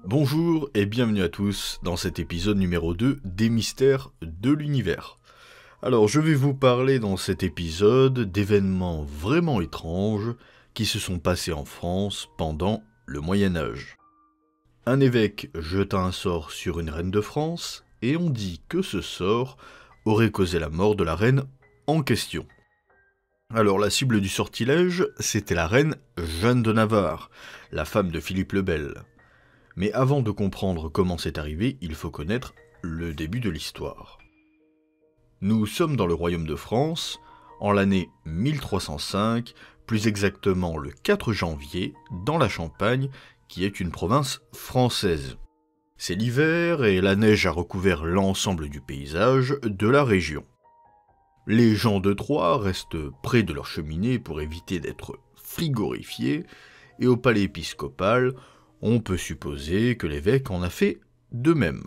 Bonjour et bienvenue à tous dans cet épisode numéro 2 des mystères de l'univers. Alors je vais vous parler dans cet épisode d'événements vraiment étranges qui se sont passés en France pendant le Moyen-Âge. Un évêque jeta un sort sur une reine de France et on dit que ce sort aurait causé la mort de la reine en question. Alors la cible du sortilège, c'était la reine Jeanne de Navarre, la femme de Philippe le Bel. Mais avant de comprendre comment c'est arrivé, il faut connaître le début de l'histoire. Nous sommes dans le royaume de France, en l'année 1305, plus exactement le 4 janvier, dans la Champagne, qui est une province française. C'est l'hiver et la neige a recouvert l'ensemble du paysage de la région. Les gens de Troyes restent près de leur cheminée pour éviter d'être frigorifiés, et au palais épiscopal, on peut supposer que l'évêque en a fait de même.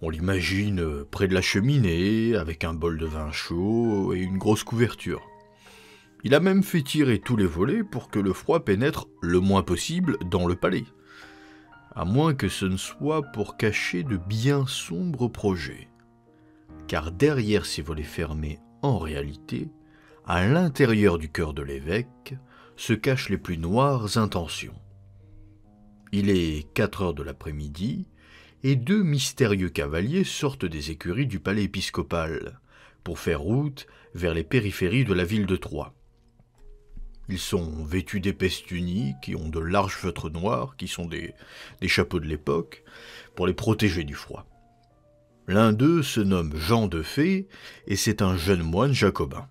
On l'imagine près de la cheminée, avec un bol de vin chaud et une grosse couverture. Il a même fait tirer tous les volets pour que le froid pénètre le moins possible dans le palais. À moins que ce ne soit pour cacher de bien sombres projets. Car derrière ces volets fermés, en réalité, à l'intérieur du cœur de l'évêque, se cachent les plus noires intentions. Il est 4 heures de l'après-midi, et deux mystérieux cavaliers sortent des écuries du palais épiscopal, pour faire route vers les périphéries de la ville de Troyes. Ils sont vêtus d'épaisses tuniques et ont de larges feutres noirs, qui sont des chapeaux de l'époque, pour les protéger du froid. L'un d'eux se nomme Jean de Fay, et c'est un jeune moine jacobin.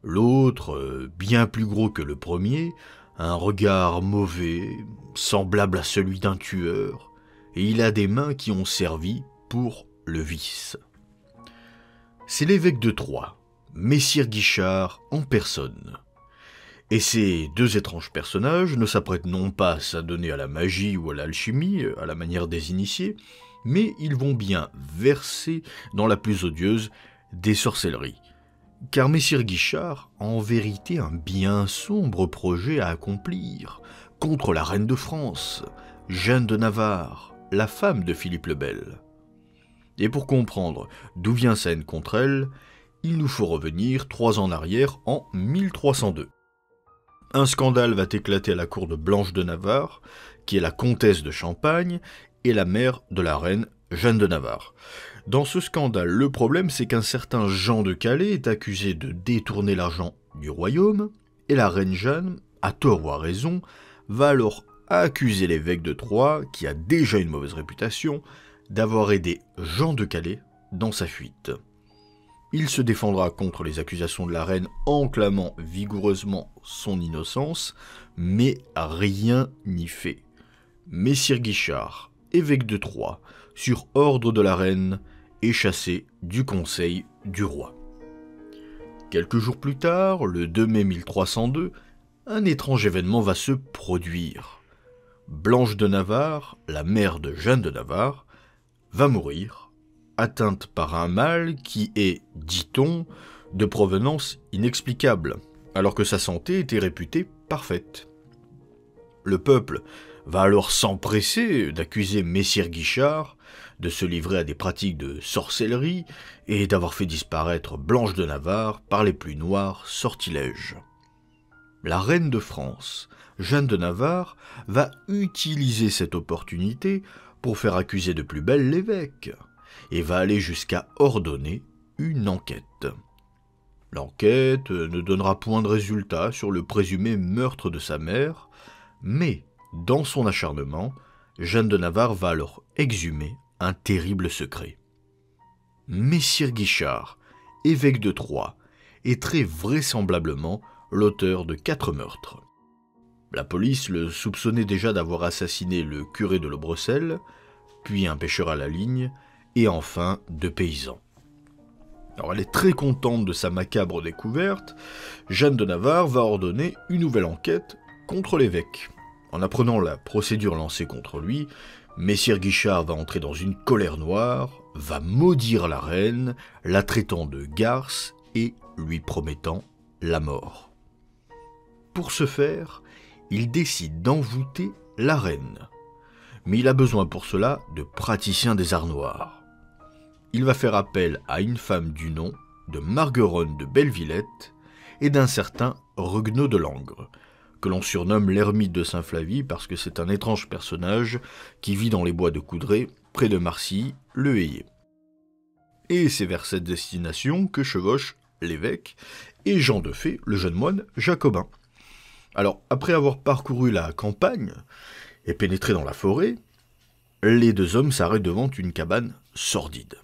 L'autre, bien plus gros que le premier, un regard mauvais, semblable à celui d'un tueur, et il a des mains qui ont servi pour le vice. C'est l'évêque de Troyes, Messire Guichard en personne. Et ces deux étranges personnages ne s'apprêtent non pas à s'adonner à la magie ou à l'alchimie, à la manière des initiés, mais ils vont bien verser dans la plus odieuse des sorcelleries. Car Messire Guichard a en vérité un bien sombre projet à accomplir contre la reine de France, Jeanne de Navarre, la femme de Philippe le Bel. Et pour comprendre d'où vient sa haine contre elle, il nous faut revenir 3 ans en arrière en 1302. Un scandale va éclater à la cour de Blanche de Navarre, qui est la comtesse de Champagne et la mère de la reine Jeanne de Navarre. Dans ce scandale, le problème c'est qu'un certain Jean de Calais est accusé de détourner l'argent du royaume, et la reine Jeanne, à tort ou à raison, va alors accuser l'évêque de Troyes, qui a déjà une mauvaise réputation, d'avoir aidé Jean de Calais dans sa fuite. Il se défendra contre les accusations de la reine en clamant vigoureusement son innocence, mais rien n'y fait. Messire Guichard, évêque de Troyes, sur ordre de la reine, est chassé du conseil du roi. Quelques jours plus tard, le 2 mai 1302, un étrange événement va se produire. Blanche de Navarre, la mère de Jeanne de Navarre, va mourir, atteinte par un mal qui est, dit-on, de provenance inexplicable, alors que sa santé était réputée parfaite. Le peuple va alors s'empresser d'accuser Messire Guichard de se livrer à des pratiques de sorcellerie et d'avoir fait disparaître Blanche de Navarre par les plus noirs sortilèges. La reine de France, Jeanne de Navarre, va utiliser cette opportunité pour faire accuser de plus belle l'évêque, et va aller jusqu'à ordonner une enquête. L'enquête ne donnera point de résultat sur le présumé meurtre de sa mère, mais, dans son acharnement, Jeanne de Navarre va alors exhumer un terrible secret. Messire Guichard, évêque de Troyes, est très vraisemblablement l'auteur de 4 meurtres. La police le soupçonnait déjà d'avoir assassiné le curé de Lebrecelle, puis un pêcheur à la ligne, et enfin 2 paysans. Alors elle est très contente de sa macabre découverte. Jeanne de Navarre va ordonner une nouvelle enquête contre l'évêque. En apprenant la procédure lancée contre lui, Messire Guichard va entrer dans une colère noire, va maudire la reine, la traitant de garce et lui promettant la mort. Pour ce faire, il décide d'envoûter la reine. mais il a besoin pour cela de praticiens des arts noirs. Il va faire appel à une femme du nom de Margueronne de Bellevillette et d'un certain Regnault de Langres, que l'on surnomme l'ermite de Saint-Flavie parce que c'est un étrange personnage qui vit dans les bois de Coudray, près de Marcilly, le Hayet. Et c'est vers cette destination que chevauchent l'évêque et Jean de Fay, le jeune moine jacobin. Alors, après avoir parcouru la campagne et pénétré dans la forêt, les deux hommes s'arrêtent devant une cabane sordide,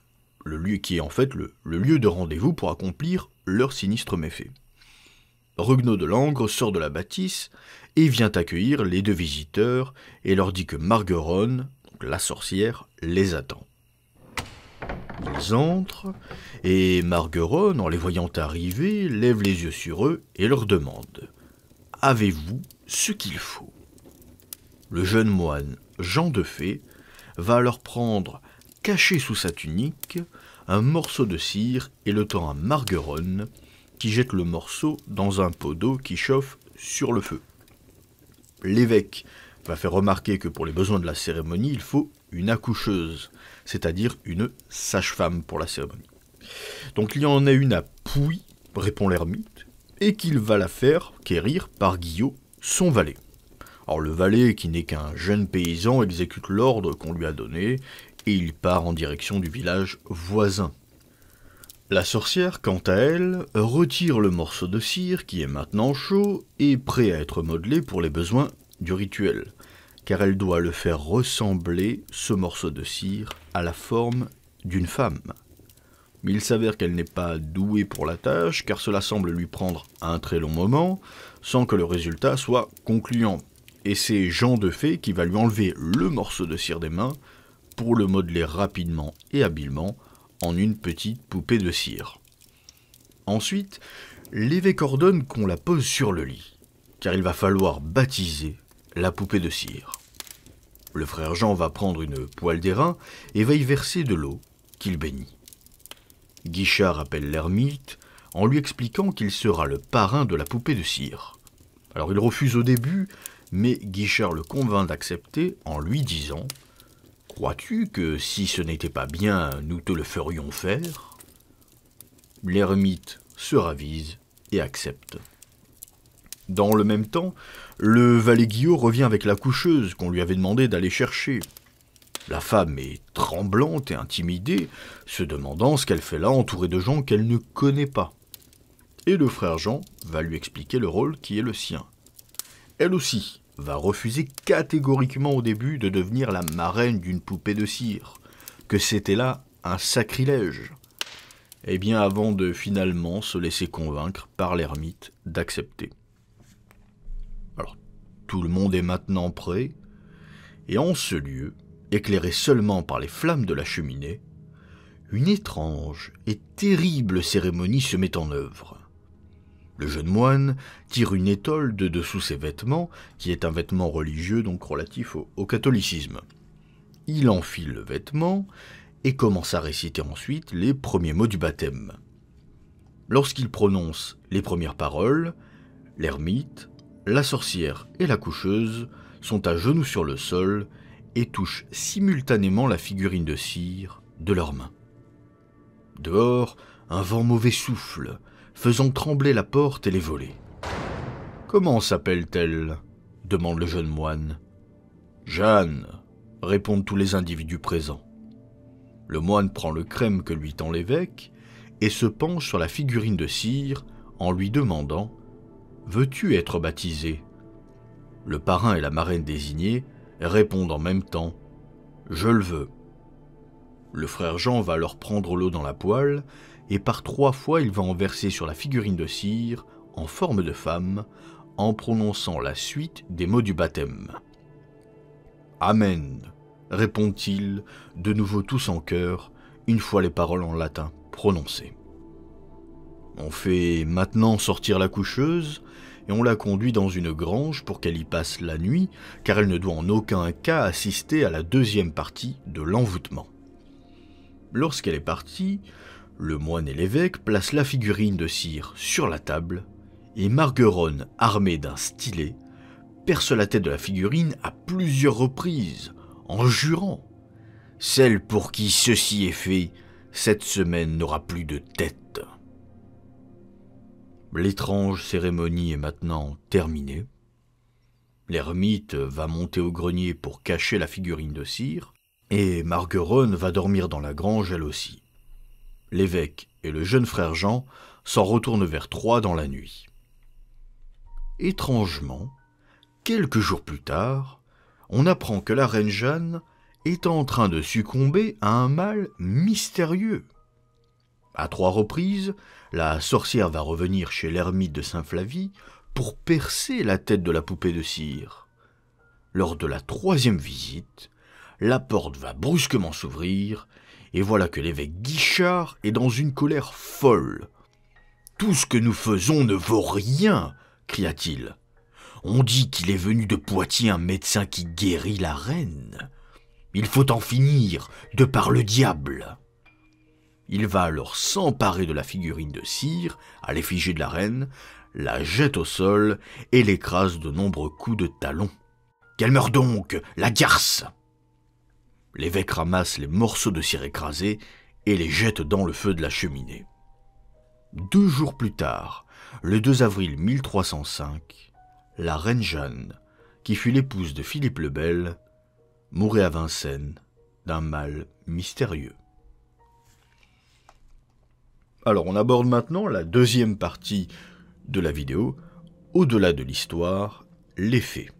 le lieu qui est en fait le lieu de rendez-vous pour accomplir leur sinistre méfait. Regnault de Langres sort de la bâtisse et vient accueillir les deux visiteurs et leur dit que Margueronne, la sorcière, les attend. Ils entrent, et Margueronne, en les voyant arriver, lève les yeux sur eux et leur demande « Avez-vous ce qu'il faut ?» Le jeune moine, Jean de Fay, va alors prendre, caché sous sa tunique, un morceau de cire et le tend à Margueronne, qui jette le morceau dans un pot d'eau qui chauffe sur le feu. L'évêque va faire remarquer que pour les besoins de la cérémonie, il faut une accoucheuse, c'est-à-dire une sage-femme pour la cérémonie. Donc il y en a une à Pouy, répond l'ermite, et qu'il va la faire quérir par Guillot, son valet. Alors le valet, qui n'est qu'un jeune paysan, exécute l'ordre qu'on lui a donné, et il part en direction du village voisin. La sorcière, quant à elle, retire le morceau de cire qui est maintenant chaud et prêt à être modelé pour les besoins du rituel, car elle doit le faire ressembler, ce morceau de cire, à la forme d'une femme. Mais il s'avère qu'elle n'est pas douée pour la tâche, car cela semble lui prendre un très long moment, sans que le résultat soit concluant. Et c'est Jean de Fay qui va lui enlever le morceau de cire des mains pour le modeler rapidement et habilement en une petite poupée de cire. Ensuite, l'évêque ordonne qu'on la pose sur le lit, car il va falloir baptiser la poupée de cire. Le frère Jean va prendre une poêle d'airain et va y verser de l'eau qu'il bénit. Guichard appelle l'ermite en lui expliquant qu'il sera le parrain de la poupée de cire. Alors il refuse au début, mais Guichard le convainc d'accepter en lui disant « Crois-tu que si ce n'était pas bien, nous te le ferions faire ?» L'ermite se ravise et accepte. Dans le même temps, le valet Guillot revient avec la coucheuse qu'on lui avait demandé d'aller chercher. La femme est tremblante et intimidée, se demandant ce qu'elle fait là entourée de gens qu'elle ne connaît pas. Et le frère Jean va lui expliquer le rôle qui est le sien. Elle aussi va refuser catégoriquement au début de devenir la marraine d'une poupée de cire, que c'était là un sacrilège. Et bien avant de finalement se laisser convaincre par l'ermite d'accepter. Alors, tout le monde est maintenant prêt, et en ce lieu, éclairé seulement par les flammes de la cheminée, une étrange et terrible cérémonie se met en œuvre. Le jeune moine tire une étole de dessous ses vêtements, qui est un vêtement religieux donc relatif au catholicisme. Il enfile le vêtement et commence à réciter ensuite les premiers mots du baptême. Lorsqu'il prononce les premières paroles, l'ermite, la sorcière et la coucheuse sont à genoux sur le sol et touchent simultanément la figurine de cire de leurs mains. Dehors, un vent mauvais souffle, faisant trembler la porte et les volets. « Comment s'appelle-t-elle » demande le jeune moine. « Jeanne » répondent tous les individus présents. Le moine prend le crème que lui tend l'évêque et se penche sur la figurine de cire en lui demandant « Veux-tu être baptisé ?» Le parrain et la marraine désignés répondent en même temps « Je le veux ». Le frère Jean va alors prendre l'eau dans la poêle et par 3 fois il va en verser sur la figurine de cire en forme de femme en prononçant la suite des mots du baptême. « Amen » répondent-ils de nouveau tous en chœur une fois les paroles en latin prononcées. On fait maintenant sortir la coucheuse et on la conduit dans une grange pour qu'elle y passe la nuit, car elle ne doit en aucun cas assister à la 2e partie de l'envoûtement. Lorsqu'elle est partie, le moine et l'évêque placent la figurine de cire sur la table, et Margueronne, armée d'un stylet, perce la tête de la figurine à plusieurs reprises, en jurant « Celle pour qui ceci est fait, cette semaine n'aura plus de tête. » L'étrange cérémonie est maintenant terminée. L'ermite va monter au grenier pour cacher la figurine de cire, et Margueronne va dormir dans la grange elle aussi. L'évêque et le jeune frère Jean s'en retournent vers Troyes dans la nuit. Étrangement, quelques jours plus tard, on apprend que la reine Jeanne est en train de succomber à un mal mystérieux. À 3 reprises, la sorcière va revenir chez l'ermite de Saint-Flavie pour percer la tête de la poupée de cire. Lors de la 3e visite, la porte va brusquement s'ouvrir, et voilà que l'évêque Guichard est dans une colère folle. « Tout ce que nous faisons ne vaut rien !» cria-t-il. « On dit qu'il est venu de Poitiers un médecin qui guérit la reine. Il faut en finir, de par le diable !» Il va alors s'emparer de la figurine de cire, à l'effigie de la reine, la jette au sol et l'écrase de nombreux coups de talon. « Qu'elle meure donc, la garce !» L'évêque ramasse les morceaux de cire écrasés et les jette dans le feu de la cheminée. 2 jours plus tard, le 2 avril 1305, la reine Jeanne, qui fut l'épouse de Philippe le Bel, mourait à Vincennes d'un mal mystérieux. Alors on aborde maintenant la 2e partie de la vidéo, au-delà de l'histoire, les faits.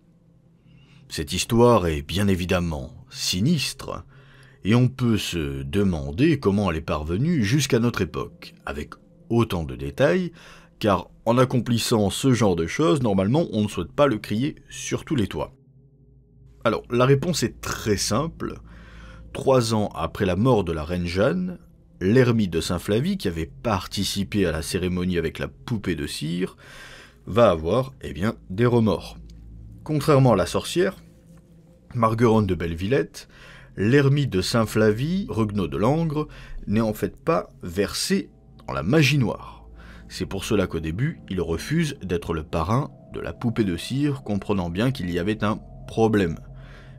Cette histoire est bien évidemment sinistre, et on peut se demander comment elle est parvenue jusqu'à notre époque, avec autant de détails, car en accomplissant ce genre de choses, normalement on ne souhaite pas le crier sur tous les toits. Alors la réponse est très simple. 3 ans après la mort de la reine Jeanne, l'ermite de Saint-Flavie, qui avait participé à la cérémonie avec la poupée de cire, va avoir, des remords. Contrairement à la sorcière, Margueronne de Bellevillette, l'ermite de Saint-Flavie, Regnault de Langres, n'est en fait pas versé dans la magie noire. C'est pour cela qu'au début, il refuse d'être le parrain de la poupée de cire, comprenant bien qu'il y avait un problème.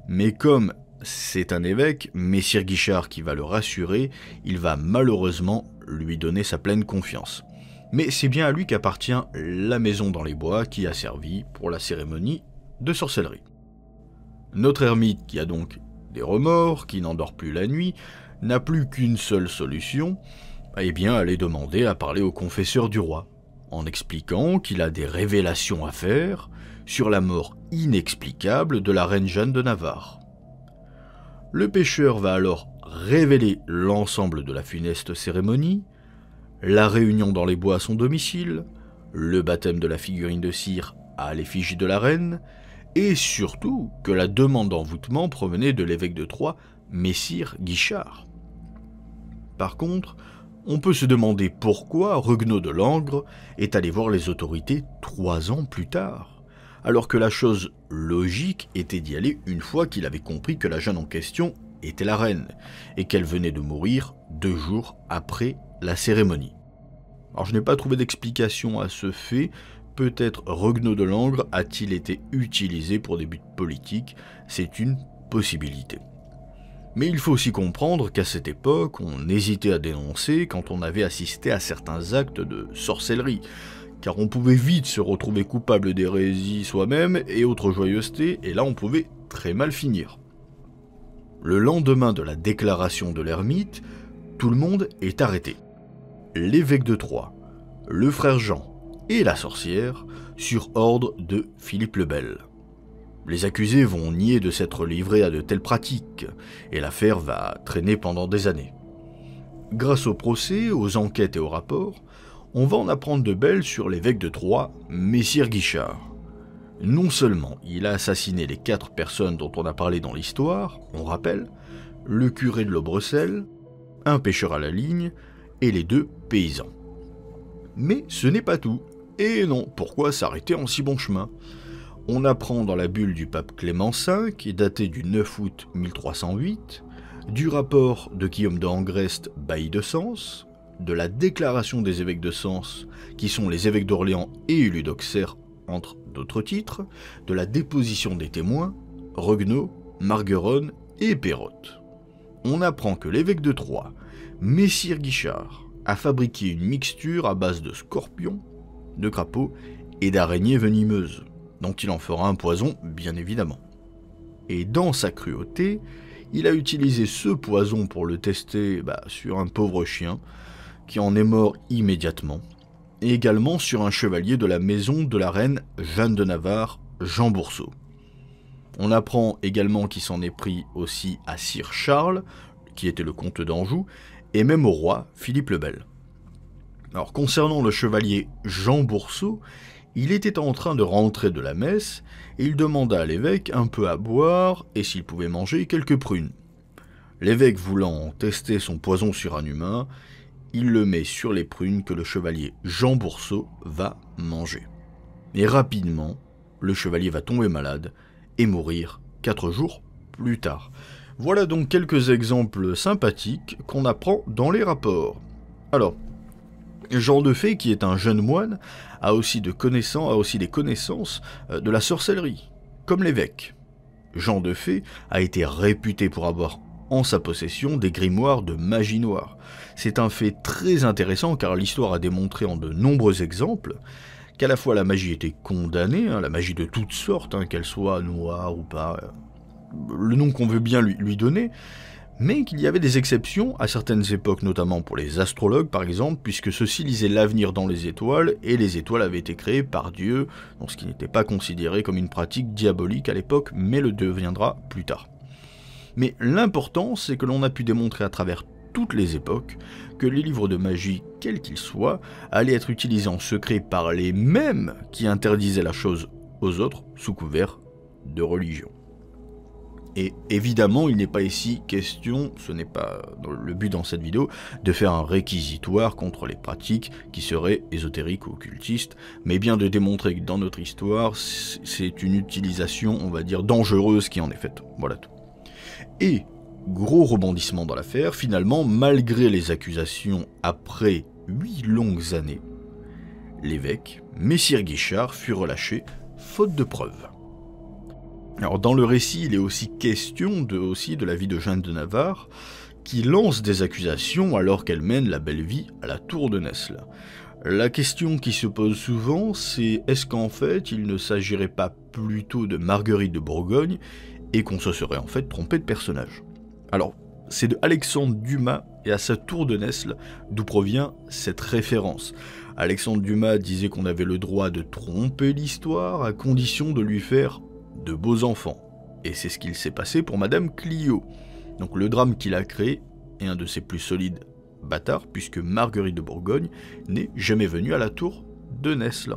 Mais comme c'est un évêque, Messire Guichard qui va le rassurer, il va malheureusement lui donner sa pleine confiance. Mais c'est bien à lui qu'appartient la maison dans les bois qui a servi pour la cérémonie de sorcellerie. Notre ermite, qui a donc des remords, qui n'endort plus la nuit, n'a plus qu'une seule solution, aller demander à parler au confesseur du roi, en expliquant qu'il a des révélations à faire sur la mort inexplicable de la reine Jeanne de Navarre. Le pêcheur va alors révéler l'ensemble de la funeste cérémonie, la réunion dans les bois à son domicile, le baptême de la figurine de cire à l'effigie de la reine, et surtout que la demande d'envoûtement provenait de l'évêque de Troyes, Messire Guichard. Par contre, on peut se demander pourquoi Regnault de Langres est allé voir les autorités 3 ans plus tard, alors que la chose logique était d'y aller une fois qu'il avait compris que la jeune en question était la reine, et qu'elle venait de mourir 2 jours après la cérémonie. Alors je n'ai pas trouvé d'explication à ce fait. Peut-être Regnault de Langres a-t-il été utilisé pour des buts politiques, c'est une possibilité. Mais il faut aussi comprendre qu'à cette époque, on hésitait à dénoncer quand on avait assisté à certains actes de sorcellerie, car on pouvait vite se retrouver coupable d'hérésie soi-même et autres joyeusetés, et là on pouvait très mal finir. Le lendemain de la déclaration de l'ermite, tout le monde est arrêté. L'évêque de Troyes, le frère Jean, et la sorcière, sur ordre de Philippe le Bel. Les accusés vont nier de s'être livrés à de telles pratiques, et l'affaire va traîner pendant des années. Grâce au procès, aux enquêtes et aux rapports, on va en apprendre de belles sur l'évêque de Troyes, Messire Guichard. Non seulement il a assassiné les 4 personnes dont on a parlé dans l'histoire, on rappelle, le curé de l'Aubrecelle, un pêcheur à la ligne, et les 2 paysans. Mais ce n'est pas tout. Et non, pourquoi s'arrêter en si bon chemin? On apprend dans la bulle du pape Clément V, datée du 9 août 1308, du rapport de Guillaume de Angreste, bailli de Sens, de la déclaration des évêques de Sens, qui sont les évêques d'Orléans et élus d'Auxerre, entre d'autres titres, de la déposition des témoins, Regnault, Margueronne et Pérotte. On apprend que l'évêque de Troyes, Messire Guichard, a fabriqué une mixture à base de scorpions, de crapauds et d'araignées venimeuses, dont il en fera un poison, bien évidemment. Et dans sa cruauté, il a utilisé ce poison pour le tester sur un pauvre chien, qui en est mort immédiatement, et également sur un chevalier de la maison de la reine Jeanne de Navarre, Jean Boursault. On apprend également qu'il s'en est pris aussi à Sire Charles, qui était le comte d'Anjou, et même au roi Philippe le Bel. Alors concernant le chevalier Jean Boursault, il était en train de rentrer de la messe, et il demanda à l'évêque un peu à boire et s'il pouvait manger quelques prunes. L'évêque voulant tester son poison sur un humain, il le met sur les prunes que le chevalier Jean Boursault va manger. Et rapidement, le chevalier va tomber malade et mourir 4 jours plus tard. Voilà donc quelques exemples sympathiques qu'on apprend dans les rapports. Alors, Jean de Fay, qui est un jeune moine, a aussi des connaissances de la sorcellerie, comme l'évêque. Jean de Fay a été réputé pour avoir en sa possession des grimoires de magie noire. C'est un fait très intéressant car l'histoire a démontré en de nombreux exemples qu'à la fois la magie était condamnée, la magie de toutes sortes, qu'elle soit noire ou pas, le nom qu'on veut bien lui donner, mais qu'il y avait des exceptions à certaines époques, notamment pour les astrologues par exemple, puisque ceux-ci lisaient l'avenir dans les étoiles, et les étoiles avaient été créées par Dieu, donc ce qui n'était pas considéré comme une pratique diabolique à l'époque, mais le deviendra plus tard. Mais l'important, c'est que l'on a pu démontrer à travers toutes les époques que les livres de magie, quels qu'ils soient, allaient être utilisés en secret par les mêmes qui interdisaient la chose aux autres sous couvert de religion. Et évidemment, il n'est pas ici question, ce n'est pas le but dans cette vidéo, de faire un réquisitoire contre les pratiques qui seraient ésotériques ou occultistes, mais bien de démontrer que dans notre histoire, c'est une utilisation, on va dire, dangereuse qui en est faite. Voilà tout. Et, gros rebondissement dans l'affaire, finalement, malgré les accusations après 8 longues années, l'évêque, Messire Guichard, fut relâché, faute de preuves. Alors dans le récit, il est aussi question de la vie de Jeanne de Navarre, qui lance des accusations alors qu'elle mène la belle vie à la tour de Nesle. La question qui se pose souvent, c'est est-ce qu'en fait il ne s'agirait pas plutôt de Marguerite de Bourgogne et qu'on se serait en fait trompé de personnage? Alors, c'est de Alexandre Dumas et à sa tour de Nesle d'où provient cette référence. Alexandre Dumas disait qu'on avait le droit de tromper l'histoire à condition de lui faire de beaux enfants. Et c'est ce qu'il s'est passé pour Madame Clio. Donc le drame qu'il a créé est un de ses plus solides bâtards, puisque Marguerite de Bourgogne n'est jamais venue à la tour de Nesle.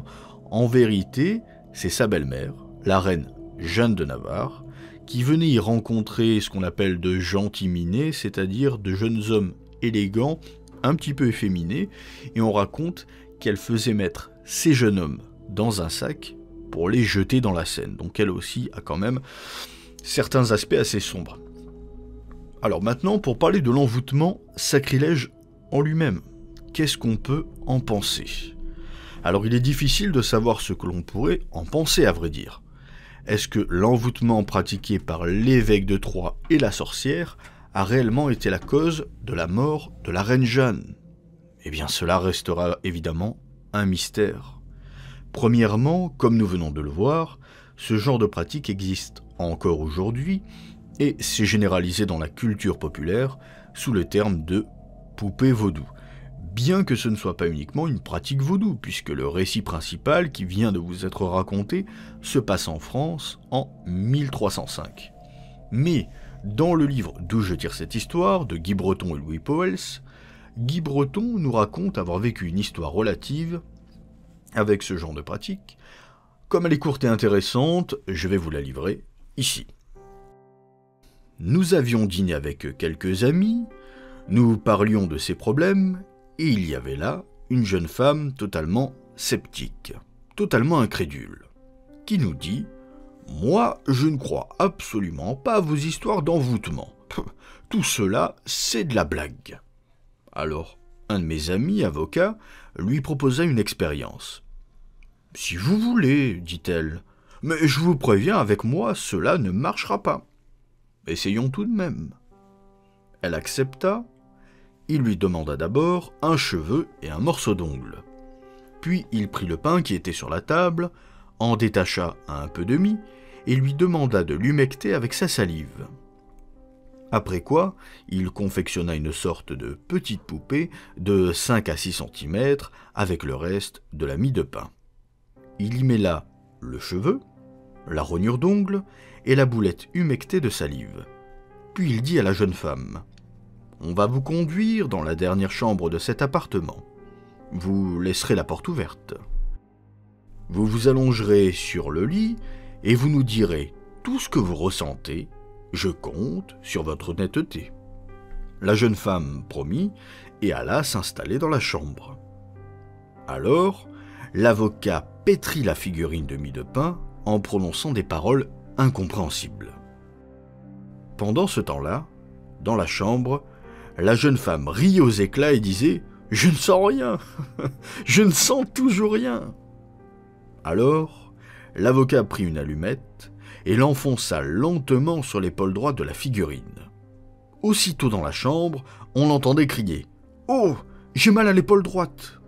En vérité, c'est sa belle-mère, la reine Jeanne de Navarre, qui venait y rencontrer ce qu'on appelle de gentils minés, c'est-à-dire de jeunes hommes élégants, un petit peu efféminés, et on raconte qu'elle faisait mettre ces jeunes hommes dans un sac pour les jeter dans la Seine. Donc elle aussi a quand même certains aspects assez sombres. Alors maintenant, pour parler de l'envoûtement sacrilège en lui-même, qu'est-ce qu'on peut en penser? Alors il est difficile de savoir ce que l'on pourrait en penser à vrai dire. Est-ce que l'envoûtement pratiqué par l'évêque de Troyes et la sorcière a réellement été la cause de la mort de la reine Jeanne? Eh bien cela restera évidemment un mystère. Premièrement, comme nous venons de le voir, ce genre de pratique existe encore aujourd'hui et s'est généralisé dans la culture populaire sous le terme de poupée vaudou. Bien que ce ne soit pas uniquement une pratique vaudou, puisque le récit principal qui vient de vous être raconté se passe en France en 1305. Mais dans le livre D'où je tire cette histoire de Guy Breton et Louis Pauwels, Guy Breton nous raconte avoir vécu une histoire relative avec ce genre de pratique. Comme elle est courte et intéressante, je vais vous la livrer ici. Nous avions dîné avec quelques amis, nous parlions de ces problèmes, et il y avait là une jeune femme totalement sceptique, totalement incrédule, qui nous dit « Moi, je ne crois absolument pas à vos histoires d'envoûtement. Tout cela, c'est de la blague. » Alors, un de mes amis, avocat, lui proposa une expérience. « Si vous voulez, dit-elle, mais je vous préviens, avec moi, cela ne marchera pas. » essayons tout de même. » Elle accepta. Il lui demanda d'abord un cheveu et un morceau d'ongle. Puis il prit le pain qui était sur la table, en détacha un peu de mie, et lui demanda de l'humecter avec sa salive. Après quoi, il confectionna une sorte de petite poupée de 5 à 6 cm avec le reste de la mie de pain. Il y mêla le cheveu, la rognure d'ongle et la boulette humectée de salive. Puis il dit à la jeune femme : « On va vous conduire dans la dernière chambre de cet appartement. Vous laisserez la porte ouverte. Vous vous allongerez sur le lit et vous nous direz tout ce que vous ressentez. Je compte sur votre honnêteté. » La jeune femme promit et alla s'installer dans la chambre. Alors, l'avocat pétrit la figurine de mie de pain en prononçant des paroles incompréhensibles. Pendant ce temps-là, dans la chambre, la jeune femme riait aux éclats et disait « Je ne sens rien, je ne sens toujours rien. » Alors, l'avocat prit une allumette et l'enfonça lentement sur l'épaule droite de la figurine. Aussitôt dans la chambre, on l'entendait crier « Oh, j'ai mal à l'épaule droite !»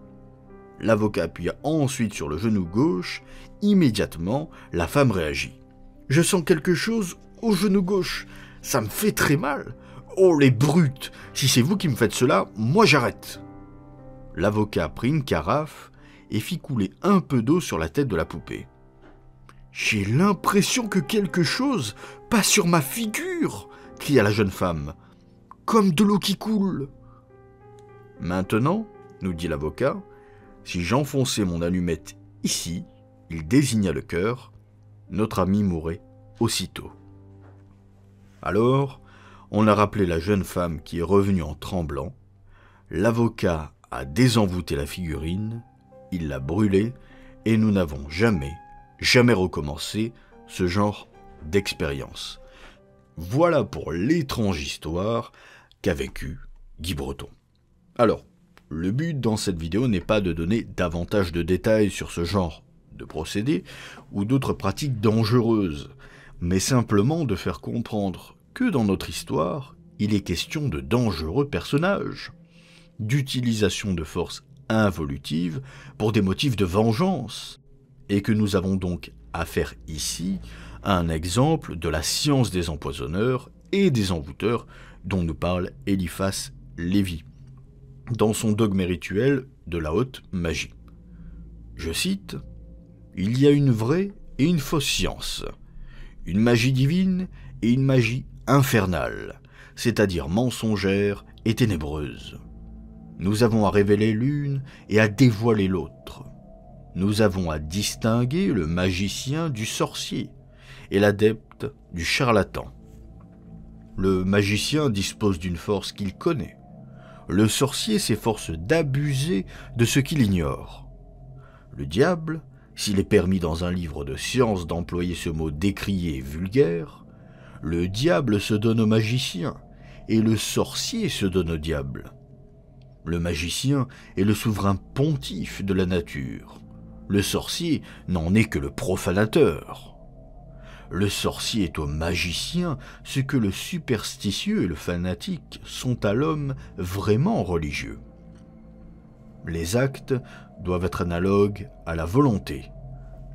L'avocat appuya ensuite sur le genou gauche. Immédiatement, la femme réagit. « Je sens quelque chose au genou gauche. Ça me fait très mal. Oh, les brutes! Si c'est vous qui me faites cela, moi j'arrête !» L'avocat prit une carafe et fit couler un peu d'eau sur la tête de la poupée. « J'ai l'impression que quelque chose passe sur ma figure !» cria la jeune femme. « Comme de l'eau qui coule !»« Maintenant, nous dit l'avocat, si j'enfonçais mon allumette ici, il désigna le cœur, notre ami mourrait aussitôt. » Alors, on a rappelé la jeune femme qui est revenue en tremblant. L'avocat a désenvoûté la figurine, il l'a brûlée, et nous n'avons jamais recommencé ce genre d'expérience. Voilà pour l'étrange histoire qu'a vécue Guy Breton. Alors, le but dans cette vidéo n'est pas de donner davantage de détails sur ce genre de procédés ou d'autres pratiques dangereuses, mais simplement de faire comprendre que dans notre histoire, il est question de dangereux personnages, d'utilisation de forces involutives pour des motifs de vengeance, et que nous avons donc affaire ici à un exemple de la science des empoisonneurs et des envoûteurs dont nous parle Eliphas Lévi dans son dogme rituel de la haute magie. Je cite : « Il y a une vraie et une fausse science, une magie divine et une magie infernale, c'est-à-dire mensongère et ténébreuse. Nous avons à révéler l'une et à dévoiler l'autre. Nous avons à distinguer le magicien du sorcier et l'adepte du charlatan. Le magicien dispose d'une force qu'il connaît. Le sorcier s'efforce d'abuser de ce qu'il ignore. Le diable, s'il est permis dans un livre de science d'employer ce mot décrié et vulgaire, le diable se donne au magicien et le sorcier se donne au diable. Le magicien est le souverain pontife de la nature. Le sorcier n'en est que le profanateur. Le sorcier est au magicien ce que le superstitieux et le fanatique sont à l'homme vraiment religieux. Les actes doivent être analogues à la volonté.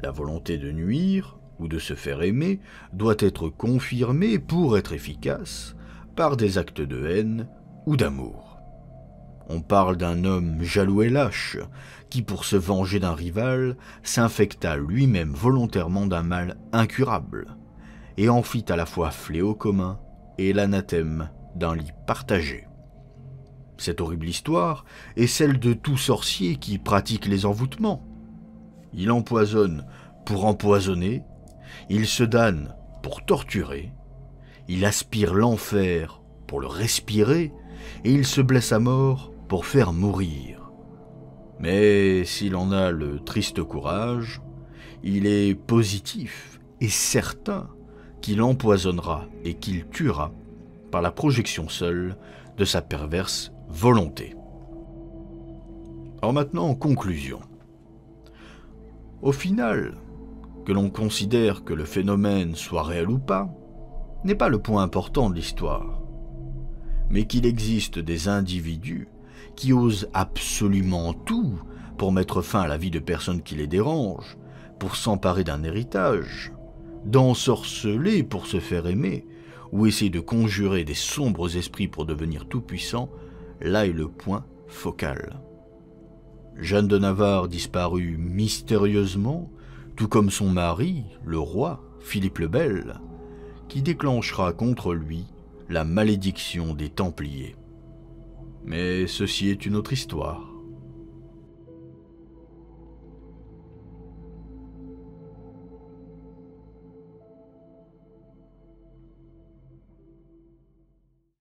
La volonté de nuire ou de se faire aimer doit être confirmée pour être efficace par des actes de haine ou d'amour. On parle d'un homme jaloux et lâche qui, pour se venger d'un rival, s'infecta lui-même volontairement d'un mal incurable et en fit à la fois fléau commun et l'anathème d'un lit partagé. Cette horrible histoire est celle de tout sorcier qui pratique les envoûtements. Il empoisonne pour empoisonner, il se damne pour torturer, il aspire l'enfer pour le respirer et il se blesse à mort pour faire mourir. Mais s'il en a le triste courage, il est positif et certain qu'il empoisonnera et qu'il tuera par la projection seule de sa perverse volonté. Alors maintenant, en conclusion. Au final, que l'on considère que le phénomène soit réel ou pas, n'est pas le point important de l'histoire, mais qu'il existe des individus qui osent absolument tout pour mettre fin à la vie de personnes qui les dérangent, pour s'emparer d'un héritage, d'ensorceler pour se faire aimer, ou essayer de conjurer des sombres esprits pour devenir tout-puissants, là est le point focal. Jeanne de Navarre disparut mystérieusement, tout comme son mari, le roi, Philippe le Bel, qui déclenchera contre lui la malédiction des Templiers. Mais ceci est une autre histoire.